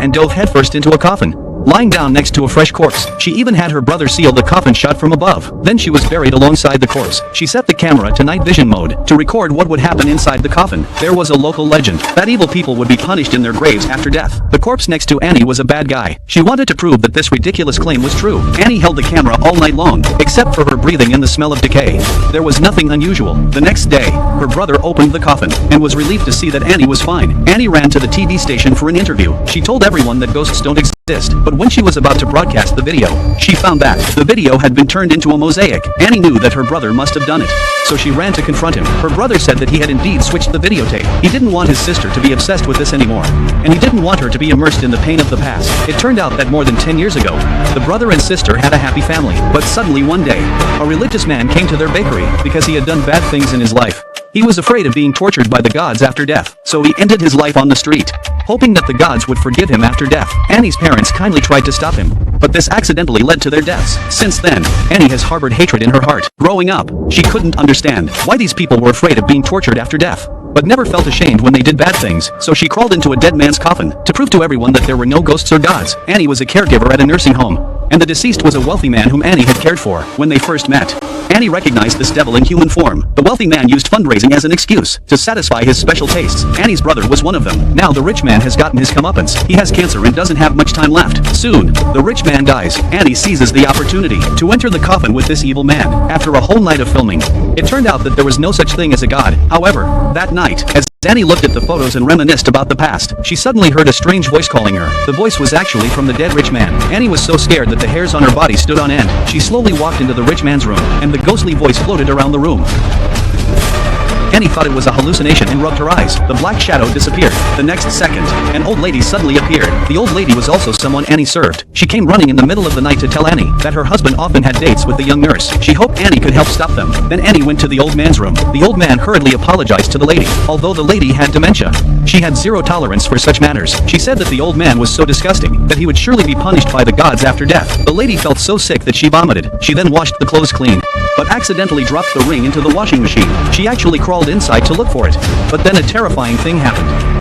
and dove headfirst into a coffin, lying down next to a fresh corpse. She even had her brother seal the coffin shut from above. Then she was buried alongside the corpse. She set the camera to night vision mode to record what would happen inside the coffin. There was a local legend that evil people would be punished in their graves after death. The corpse next to Annie was a bad guy. She wanted to prove that this ridiculous claim was true. Annie held the camera all night long, except for her breathing and the smell of decay. There was nothing unusual. The next day, her brother opened the coffin and was relieved to see that Annie was fine. Annie ran to the TV station for an interview. She told everyone that ghosts don't exist. But when she was about to broadcast the video, she found that the video had been turned into a mosaic. Annie knew that her brother must have done it, so she ran to confront him. Her brother said that he had indeed switched the videotape. He didn't want his sister to be obsessed with this anymore, and he didn't want her to be immersed in the pain of the past. It turned out that more than 10 years ago, the brother and sister had a happy family. But suddenly one day, a religious man came to their bakery because he had done bad things in his life. He was afraid of being tortured by the gods after death, so he ended his life on the street, hoping that the gods would forgive him after death. Annie's parents kindly tried to stop him, but this accidentally led to their deaths. Since then, Annie has harbored hatred in her heart. Growing up, she couldn't understand why these people were afraid of being tortured after death, but never felt ashamed when they did bad things, so she crawled into a dead man's coffin to prove to everyone that there were no ghosts or gods. Annie was a caregiver at a nursing home, and the deceased was a wealthy man whom Annie had cared for. When they first met, Annie recognized this devil in human form. The wealthy man used fundraising as an excuse to satisfy his special tastes. Annie's brother was one of them. Now the rich man has gotten his comeuppance. He has cancer and doesn't have much time left. Soon, the rich man dies. Annie seizes the opportunity to enter the coffin with this evil man. After a whole night of filming, it turned out that there was no such thing as a god. However, that night, as Annie looked at the photos and reminisced about the past, she suddenly heard a strange voice calling her. The voice was actually from the dead rich man. Annie was so scared that the hairs on her body stood on end. She slowly walked into the rich man's room, and the ghostly voice floated around the room. Annie thought it was a hallucination and rubbed her eyes. The black shadow disappeared. The next second, an old lady suddenly appeared. The old lady was also someone Annie served. She came running in the middle of the night to tell Annie that her husband often had dates with the young nurse. She hoped Annie could help stop them. Then Annie went to the old man's room. The old man hurriedly apologized to the lady. Although the lady had dementia, she had zero tolerance for such matters. She said that the old man was so disgusting that he would surely be punished by the gods after death. The lady felt so sick that she vomited. She then washed the clothes clean, but accidentally dropped the ring into the washing machine. She actually crawled inside to look for it, but then a terrifying thing happened.